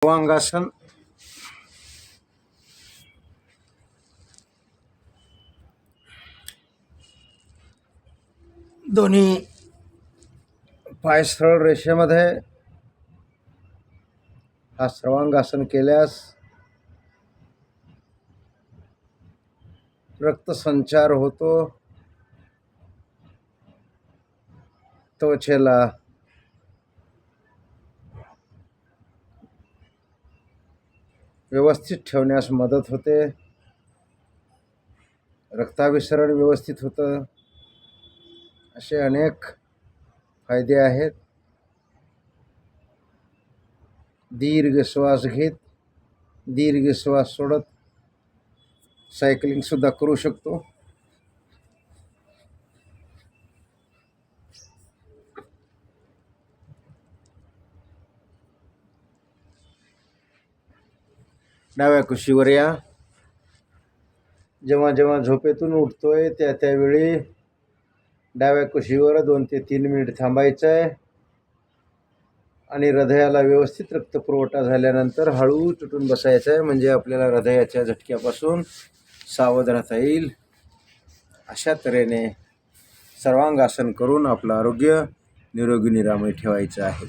सर्वांगासन. दोन्ही पाय सरळ रेषेमध्ये हा सर्वांगासन केल्यास रक्तसंचार होतो, त्वचेला व्यवस्थित ठेवण्यास मदत होते, रक्ताभिसरण व्यवस्थित होतं. असे अनेक फायदे आहेत. दीर्घ श्वास घेत दीर्घ श्वास सोडत सायकलिंग सुद्धा करू शकतो. डाव्या कुशीवर या. जेव्हा जेव्हा झोपेतून उठतोय त्यावेळी डाव्या कुशीवर 2 ते 3 मिनिट थांबायचं आहे आणि हृदयाला व्यवस्थित रक्तपुरवठा झाल्यानंतर हळू तुटून बसायचं आहे, म्हणजे आपल्याला हृदयाच्या झटक्यापासून सावध राहता येईल. अशा तऱ्हेने सर्वांगासन करून आपलं आरोग्य निरोगी निरामय ठेवायचं आहे.